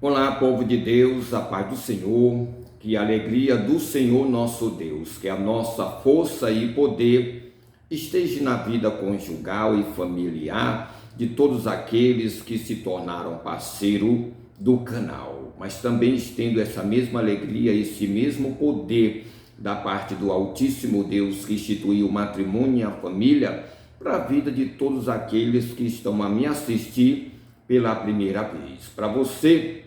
Olá, povo de Deus, a paz do Senhor, que a alegria do Senhor nosso Deus, que a nossa força e poder esteja na vida conjugal e familiar de todos aqueles que se tornaram parceiro do canal, mas também estendo essa mesma alegria, esse mesmo poder da parte do Altíssimo Deus que instituiu o matrimônio e a família para a vida de todos aqueles que estão a me assistir pela primeira vez. Para você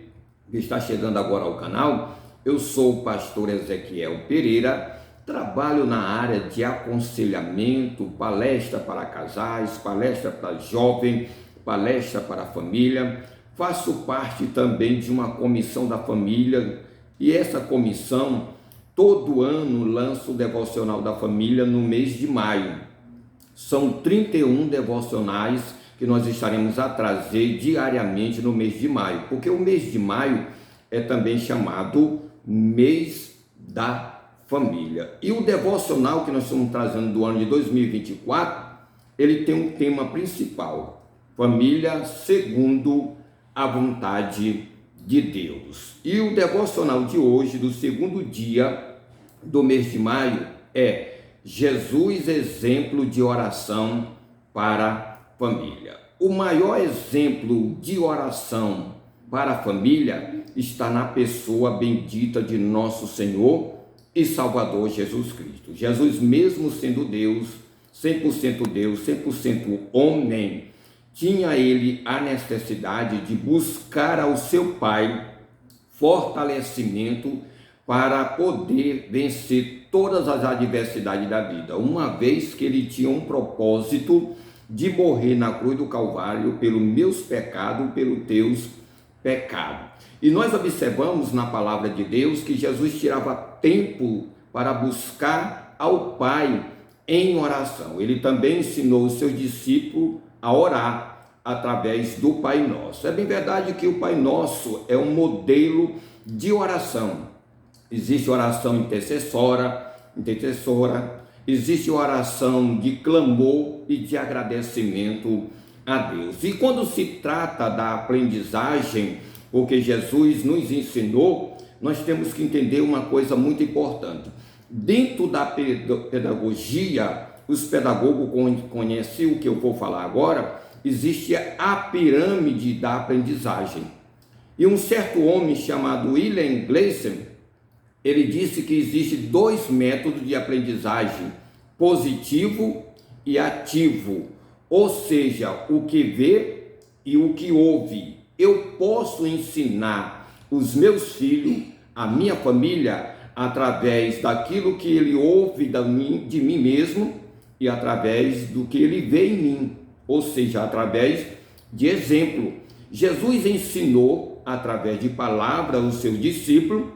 que está chegando agora ao canal, eu sou o pastor Ezequiel Pereira, trabalho na área de aconselhamento, palestra para casais, palestra para jovem, palestra para a família, faço parte também de uma comissão da família e essa comissão todo ano lança o devocional da família no mês de maio. São 31 devocionais que nós estaremos a trazer diariamente no mês de maio, porque o mês de maio é também chamado mês da família. E o devocional que nós estamos trazendo do ano de 2024, ele tem um tema principal: família segundo a vontade de Deus. E o devocional de hoje, do segundo dia do mês de maio, é Jesus, exemplo de oração para a família. O maior exemplo de oração para a família está na pessoa bendita de nosso Senhor e Salvador Jesus Cristo. Jesus, mesmo sendo Deus, 100% homem, tinha ele a necessidade de buscar ao seu Pai fortalecimento para poder vencer todas as adversidades da vida, uma vez que ele tinha um propósito de morrer na cruz do Calvário pelos meus pecados, pelos teus pecados. E nós observamos na palavra de Deus que Jesus tirava tempo para buscar ao Pai em oração. Ele também ensinou os seus discípulos a orar através do Pai Nosso. É bem verdade que o Pai Nosso é um modelo de oração. Existe oração intercessora, existe oração de clamor e de agradecimento a Deus. E quando se trata da aprendizagem, porque Jesus nos ensinou, nós temos que entender uma coisa muito importante. Dentro da pedagogia, os pedagogos conhecem o que eu vou falar agora, existe a pirâmide da aprendizagem. E um certo homem chamado William Glasser, ele disse que existe dois métodos de aprendizagem, positivo e ativo, ou seja, o que vê e o que ouve. Eu posso ensinar os meus filhos, a minha família, através daquilo que ele ouve de mim mesmo e através do que ele vê em mim, ou seja, através de exemplo. Jesus ensinou através de palavra os seus discípulos,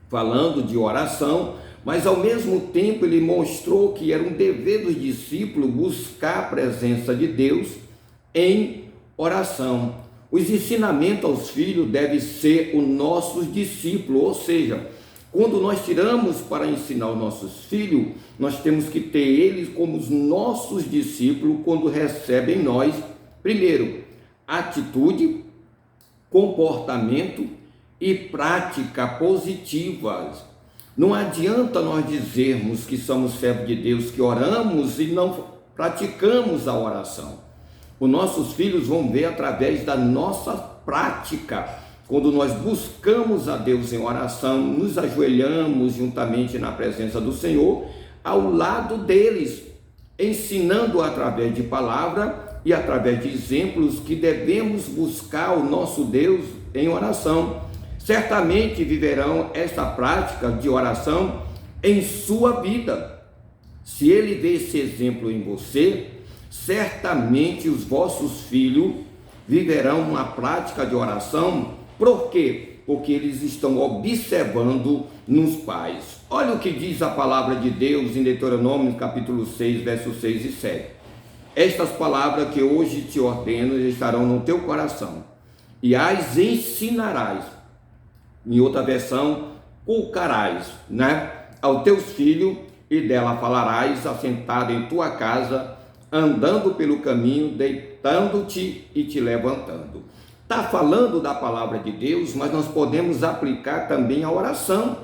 falando de oração, mas ao mesmo tempo ele mostrou que era um dever dos discípulos buscar a presença de Deus em oração. Os ensinamentos aos filhos devem ser os nossos discípulos, ou seja, quando nós tiramos para ensinar os nossos filhos, nós temos que ter eles como os nossos discípulos quando recebem nós, primeiro, atitude, comportamento e prática positivas. Não adianta nós dizermos que somos servos de Deus, que oramos e não praticamos a oração. Os nossos filhos vão ver através da nossa prática. Quando nós buscamos a Deus em oração, nos ajoelhamos juntamente na presença do Senhor, ao lado deles, ensinando através de palavra e através de exemplos que devemos buscar o nosso Deus em oração. Certamente viverão essa prática de oração em sua vida. Se ele vê esse exemplo em você, certamente os vossos filhos viverão uma prática de oração. Por quê? Porque eles estão observando nos pais. Olha o que diz a palavra de Deus em Deuteronômio capítulo 6, versos 6 e 7. Estas palavras que hoje te ordeno estarão no teu coração, e as ensinarás. Em outra versão, culcarás, aos teus filhos, e dela falarás assentado em tua casa, andando pelo caminho, deitando-te e te levantando. está falando da palavra de Deus, mas nós podemos aplicar também a oração.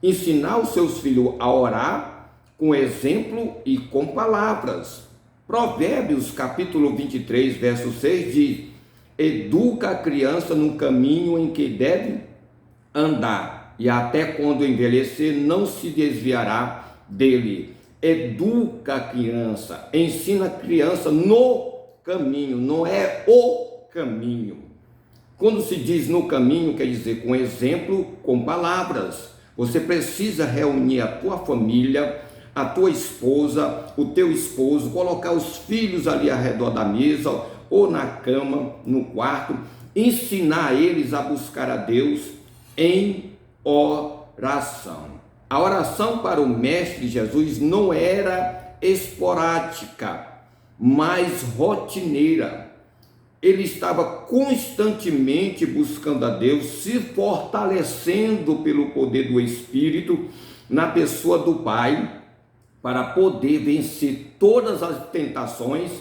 Ensinar os seus filhos a orar com exemplo e com palavras. Provérbios capítulo 23, verso 6 diz: educa a criança no caminho em que deve andar, e até quando envelhecer não se desviará dele. Educa a criança, ensina a criança no caminho, não é o caminho. Quando se diz no caminho, quer dizer com exemplo, com palavras. Você precisa reunir a tua família, a tua esposa, o teu esposo, colocar os filhos ali ao redor da mesa, ou na cama, no quarto, ensinar eles a buscar a Deus em oração. A oração para o Mestre Jesus não era esporádica, mas rotineira. Ele estava constantemente buscando a Deus, se fortalecendo pelo poder do Espírito na pessoa do Pai, para poder vencer todas as tentações,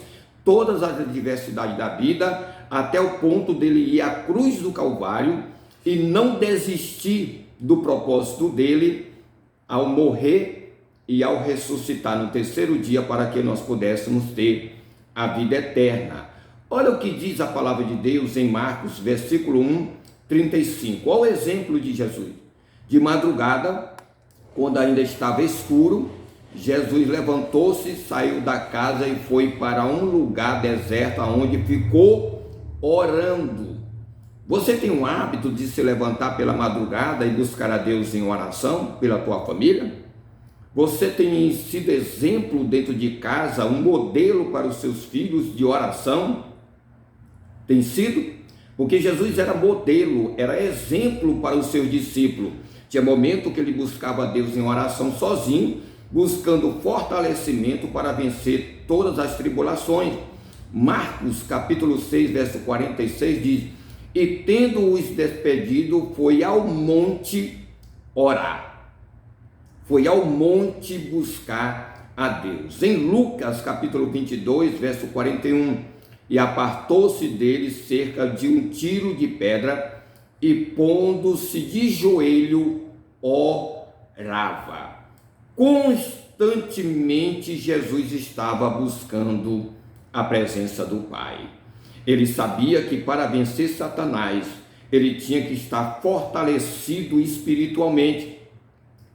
todas as adversidades da vida, até o ponto dele ir à cruz do Calvário e não desistir do propósito dele ao morrer e ao ressuscitar no terceiro dia, para que nós pudéssemos ter a vida eterna. Olha o que diz a palavra de Deus em Marcos, versículo 1, 35. Olha o exemplo de Jesus. De madrugada, quando ainda estava escuro, Jesus levantou-se, saiu da casa e foi para um lugar deserto, onde ficou orando. Você tem um hábito de se levantar pela madrugada e buscar a Deus em oração pela tua família? Você tem sido exemplo dentro de casa, um modelo para os seus filhos de oração? Tem sido? Porque Jesus era modelo, era exemplo para os seus discípulos. Tinha momento que ele buscava a Deus em oração sozinho, buscando fortalecimento para vencer todas as tribulações. Marcos capítulo 6, verso 46 diz: e tendo-os despedido, foi ao monte orar. Foi ao monte buscar a Deus. Em Lucas capítulo 22, verso 41, e apartou-se dele cerca de um tiro de pedra, e pondo-se de joelho, orava. Constantemente Jesus estava buscando a presença do Pai. Ele sabia que para vencer Satanás, ele tinha que estar fortalecido espiritualmente.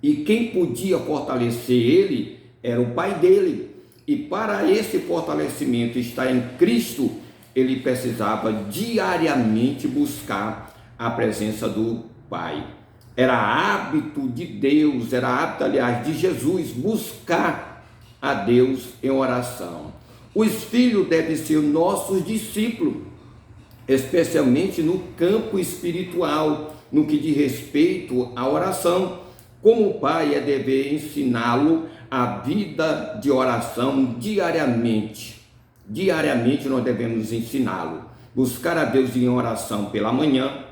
E quem podia fortalecer ele era o Pai dele. E para esse fortalecimento estar em Cristo, ele precisava diariamente buscar a presença do Pai. Era hábito de Deus, era hábito, aliás, de Jesus, buscar a Deus em oração. Os filhos devem ser nossos discípulos, especialmente no campo espiritual, no que diz respeito à oração. Como pai, é dever ensiná-lo a vida de oração diariamente. Diariamente nós devemos ensiná-lo. Buscar a Deus em oração pela manhã,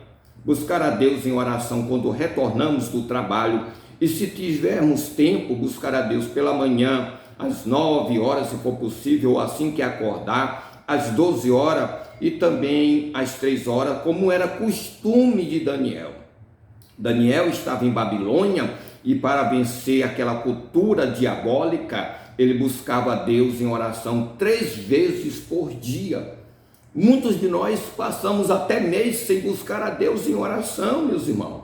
buscar a Deus em oração quando retornamos do trabalho, e se tivermos tempo, buscar a Deus pela manhã, às 9 horas, se for possível, ou assim que acordar, às 12 horas e também às 3 horas, como era costume de Daniel. Daniel estava em Babilônia, e para vencer aquela cultura diabólica, ele buscava a Deus em oração 3 vezes por dia. Muitos de nós passamos até mês sem buscar a Deus em oração, meus irmãos.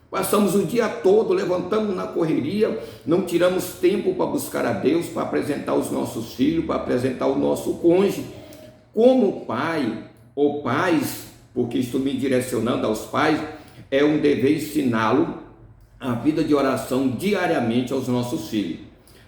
Passamos o dia todo, levantamos na correria, não tiramos tempo para buscar a Deus, para apresentar os nossos filhos, para apresentar o nosso cônjuge. Como pai ou pais, porque estou me direcionando aos pais, é um dever ensiná-lo a vida de oração diariamente aos nossos filhos.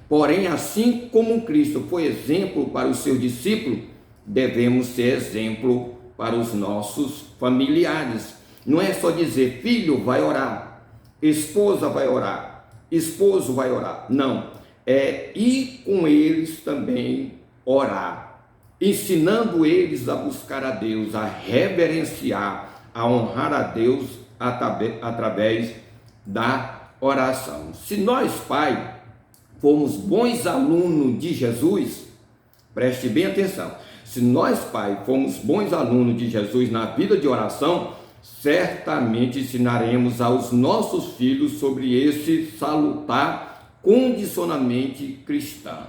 Porém, assim como Cristo foi exemplo para os seus discípulos, devemos ser exemplo para os nossos familiares. Não é só dizer, filho vai orar, esposa vai orar, esposo vai orar. Não, é ir com eles também orar, ensinando eles a buscar a Deus, a reverenciar, a honrar a Deus através da oração. Se nós, pai, formos bons alunos de Jesus, preste bem atenção, Se nós, Pai, formos bons alunos de Jesus na vida de oração, certamente ensinaremos aos nossos filhos sobre esse salutar condicionamento cristão.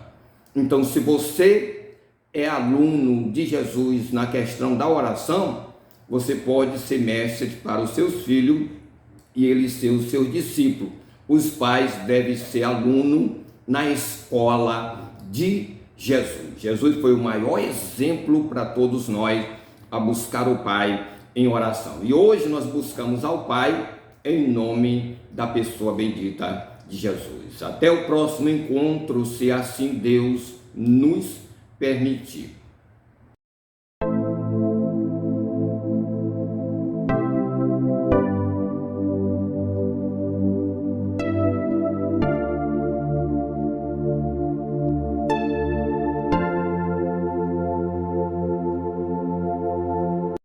Então, se você é aluno de Jesus na questão da oração, você pode ser mestre para os seus filhos e eles ser os seus discípulos. Os pais devem ser aluno na escola de Jesus. Jesus foi o maior exemplo para todos nós a buscar o Pai em oração. E hoje nós buscamos ao Pai em nome da pessoa bendita de Jesus. Até o próximo encontro, se assim Deus nos permitir.